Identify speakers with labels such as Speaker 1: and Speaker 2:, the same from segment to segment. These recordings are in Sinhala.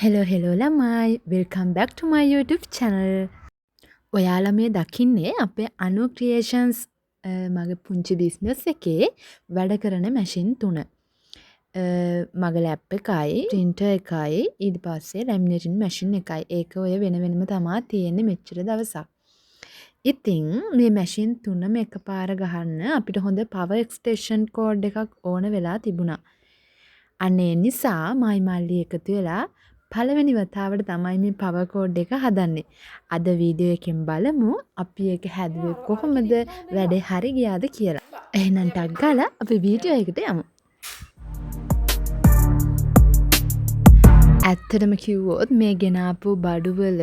Speaker 1: hello ළමයි welcome back to my YouTube channel. ඔයාලා මේ දකින්නේ අපේ අනු ක්‍රියේෂන්ස් මගේ පුංචි බිස්නස් එකේ වැඩ කරන මැෂින් 3. මගේ ලැප් එකයි, printer එකයි, ඊට පස්සේ laminating machine එකයි. ඒක ඔය වෙන වෙනම තමා තියෙන්නේ මෙච්චර දවසක්. ඉතින් මේ මැෂින් 3ම එකපාර ගහන්න අපිට හොඳ power extension cord එකක් ඕන වෙලා තිබුණා. අනේ නිසා මයි මල්ලි එකතු වෙලා පළවෙනි වතාවට තමයි මේ power cord එක හදන්නේ. අද වීඩියෝ එකෙන් බලමු අපි ඒක හැදුවේ කොහොමද, වැඩේ හරි ගියාද කියලා. එහෙනම් ටක් ගාලා අපි වීඩියෝ එකට යමු. ඇත්තටම කිව්වොත් මේ ගෙනාපු බඩුවල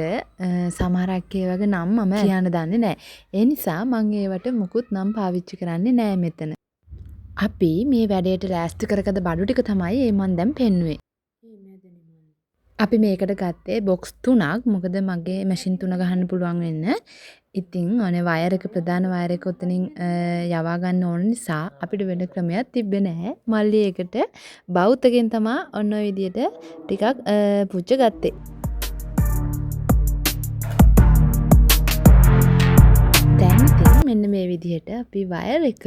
Speaker 1: සමහරක් ඒ වගේ නම් මම කියන්න දන්නේ නැහැ. ඒ නිසා මම ඒවට මුකුත් නම් පාවිච්චි කරන්නේ නැහැ මෙතන. අපි මේ වැඩේට ලෑස්ති කරගත්ත බඩු ටික තමයි මම දැන් පෙන්නුවේ. අපි මේකට ගත්තේ බොක්ස් 3ක්. මොකද මගේ මැෂින් 3 ගහන්න පුළුවන් වෙන්න. ඉතින් අනේ වයර් එක ප්‍රධාන වයර් එක උතනින් යවා ගන්න ඕන නිසා අපිට වෙන ක්‍රමයක් තිබ්බේ නැහැ. මල්ලි එකට බෞතගෙන් තමයි ඔන්න ඔය විදියට ටිකක් පුච්ච ගත්තේ. දැන් ඉතින් මෙන්න මේ විදියට අපි වයර් එක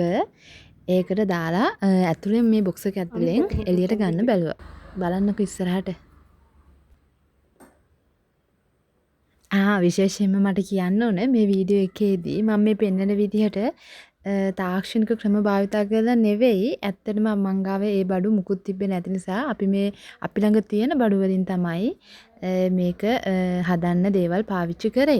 Speaker 1: ඒකට දාලා ඇතුලෙන් මේ බොක්ස් එක ඇතුලෙන් එළියට ගන්න බැලුවා. බලන්නකෝ ඉස්සරහට. විශේෂයෙන්ම මට කියන්න ඕන මේ වීඩියෝ එකේදී මම මේ පෙන්වන විදිහට තාක්ෂණික ක්‍රම භාවිතා කරලා නෙවෙයි. ඇත්තටම මං ගාවේ ඒ බඩු මුකුත් තිබ්බේ නැති නිසා අපි ළඟ තියෙන බඩු වලින් තමයි මේක හදන්න දේවල් පාවිච්චි කරේ.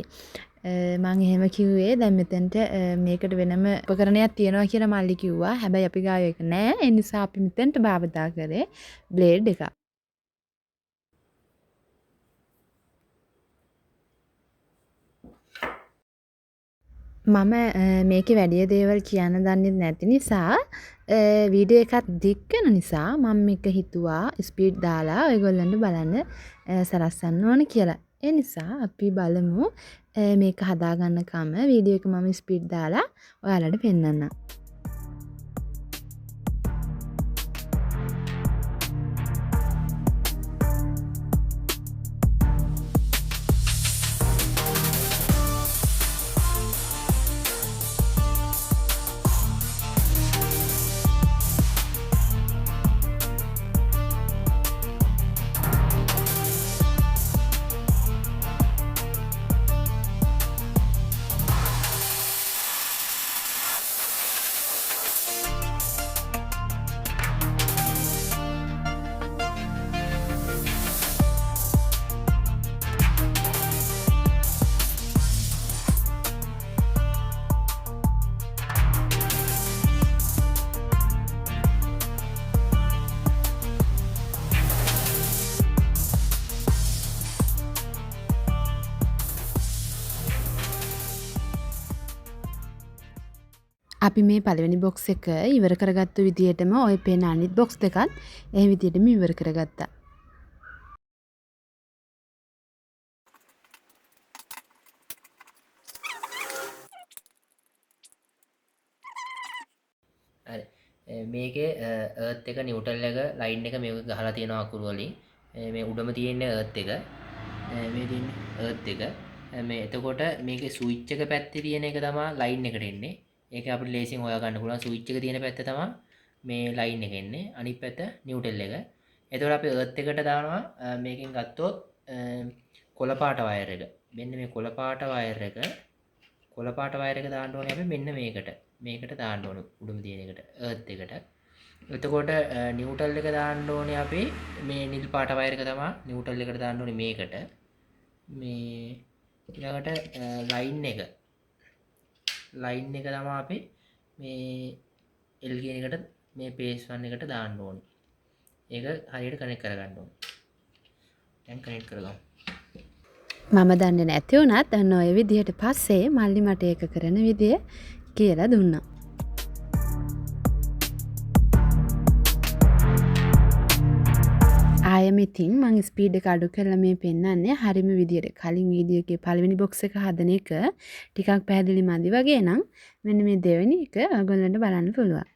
Speaker 1: මං එහෙම කිව්වේ දැන් මෙතනට මේකට වෙනම උපකරණයක් තියෙනවා කියලා මල්ලි කිව්වා. හැබැයි අපි ගාවේ ඒක නෑ. ඒ නිසා අපි මෙතනට භාවිතා කරේ බ්ලේඩ් එකක්. මම මේකේ වැඩි දේවල් කියන්න දන්නේ නැති නිසා වීඩියෝ එකක් දික් වෙන නිසා මම මේක හිතුවා ස්පීඩ් දාලා ඔයගොල්ලන්ට බලන්න සලස්සන්න ඕන කියලා. ඒ නිසා අපි බලමු මේක හදාගන්නකම වීඩියෝ එක මම ස්පීඩ් දාලා ඔයාලට පෙන්නන්නම්. අපි මේ පළවෙනි බොක්ස් එක ඉවර කරගත්තු විදිහටම ඔය පේන අනිත් බොක්ස් දෙකත් ඒ විදිහටම ඉවර කරගත්තා.
Speaker 2: හරි. මේකේ එර්ත් එක නිව්ට්‍රල් එක ලයින් එක මේක ගහලා තියෙනවා අකුරු වලින්. මේ උඩම තියෙන එර්ත් එක. මේ තියෙන්නේ එර්ත් එක. මේ එතකොට මේකේ ස්විච් එක පැත්තේ තියෙන එක තමයි ලයින් එකට එන්නේ. ඒක අපිට ලේසියෙන් හොයා ගන්න පුළුවන්. ස්විච් එක තියෙන පැත්ත තමයි මේ ලයින් එක එන්නේ. අනිත් පැත්ත නිව්ට්‍රල් එක. එතකොට අපි එර්ත් එකට දානවා මේකෙන් ගත්තොත් කොළ පාට වයර් එක. මෙන්න මේ කොළ පාට වයර් එක දාන්න ඕනේ අපි මෙන්න මේකට දාන්න ඕනේ උඩම තියෙන එකට එර්ත් එකට. එතකොට නිව්ට්‍රල් එක දාන්න ඕනේ අපි මේ නිල් පාට වයර් එක තමයි නිව්ට්‍රල් එකට දාන්න ඕනේ මේකට. මේ ඊළඟට ලයින් එක තමයි අපි මේ L කියන එකට මේ phase 1 එකට දාන්න ඕනේ. ඒක හරියට කනෙක්ට් කරගන්න ඕනේ. දැන් කනෙක්ට් කරගමු.
Speaker 1: මම දන්නේ නැති වුණත් අන්න ඔය විදිහට පස්සේ මල්ලි මට ඒක කරන විදිය කියලා දුන්නා. ආයෙම ඉතින් මම ස්පීඩ් එක අඩු කරලා මේ පෙන්නන්නේ හරිම විදියට. කලින් වීඩියෝ එකේ පළවෙනි බොක්ස් එක හදන එක ටිකක් පැහැදිලි මදි වගේ නම් මෙන්න මේ දෙවෙනි එක ඔයගොල්ලන්ට බලන්න පුළුවන්.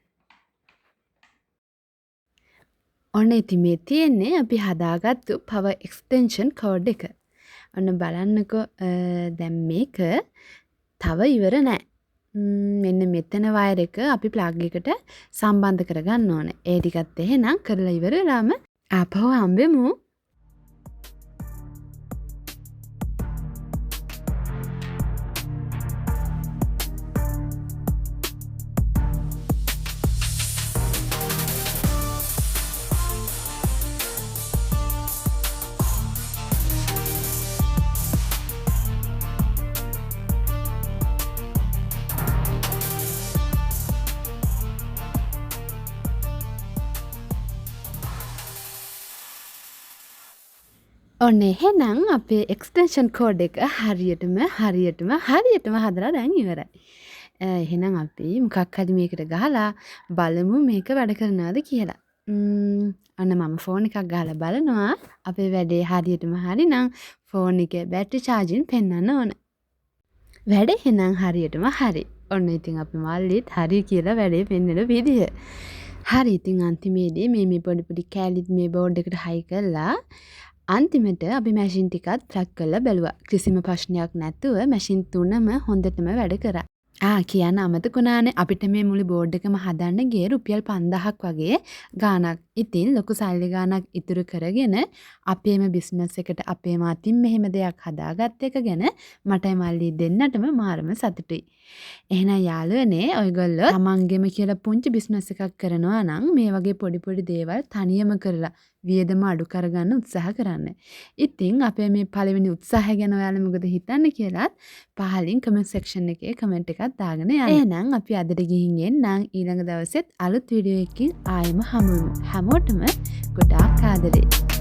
Speaker 1: ඔන්න ඉතින් මේ තියෙන්නේ අපි හදාගත්තු power extension cord එක. ඔන්න බලන්නකෝ දැන් මේක තව ඉවර නෑ. මෙන්න මෙතන වයර් එක අපි ප්ලග් එකට සම්බන්ධ කරගන්න ඕනේ. ඒ ටිකත් එහෙනම් කරලා ඉවර වෙලාම ආපහු හම්බෙමු. ඔන්න එහෙනම් අපේ එක්ස්ටෙන්ෂන් කෝඩ් එක හරියටම හදලා දැන් ඉවරයි. එහෙනම් අපි මොකක් හරි මේකට ගහලා බලමු මේක වැඩ කරනවද කියලා. අන්න මම ෆෝන් එකක් ගහලා බලනවා. අපේ වැඩේ හරියටම හරිනම් ෆෝන් එකේ බැටරි චාර්ජින් පෙන්වන්න ඕන. වැඩ එහෙනම් හරියටම හරි. ඔන්න ඉතින් අපි මල්ලිත් හරි කියලා වැඩේ පෙන්වන විදිය. හරි ඉතින් අන්තිමේදී මේ පොඩි කැලිත් මේ බෝඩ් එකට හයි කරලා අන්තිමට අපි මැෂින් ටිකත් ප්ලග් කරලා බැලුවා. කිසිම ප්‍රශ්නයක් නැතුව මැෂින් තුනම හොඳටම වැඩ කරා. කියන්න අමතකුණානේ අපිට මේ මුළු බෝඩ් එකම හදන්න ගියේ රුපියල් 5000ක් වගේ ගාණක්. ඉතින් ලොකු සල්ලි ගාණක් ඉතුරු කරගෙන අපේම බිස්නස් එකට අපේම අතින් මෙහෙම දෙයක් හදාගත්ත එක ගැන මටයි මල්ලි දෙන්නටම මාරම සතුටුයි. එහෙනම් යාළුවනේ ඔයගොල්ලෝ තමන්ගෙම කියලා පුංචි බිස්නස් එකක් කරනවා නම් මේ වගේ පොඩි දේවල් තනියම කරලා වියදම අඩු කරගන්න උත්සාහ කරන්න. ඉතින් අපේ මේ පළවෙනි උත්සාහය ගැන ඔයාලා මොකද හිතන්නේ කියලාත් පහලින් කමෙන්ට් සෙක්ෂන් එකේ කමෙන්ට් එකක් දාගෙන යන්න. එහෙනම් අපි අදට ගිහින් එන්නම් ඊළඟ දවසෙත් අලුත් වීඩියෝ එකකින් ආයෙම හමු වෙමු. හැමෝටම ගොඩාක් ආදරේ.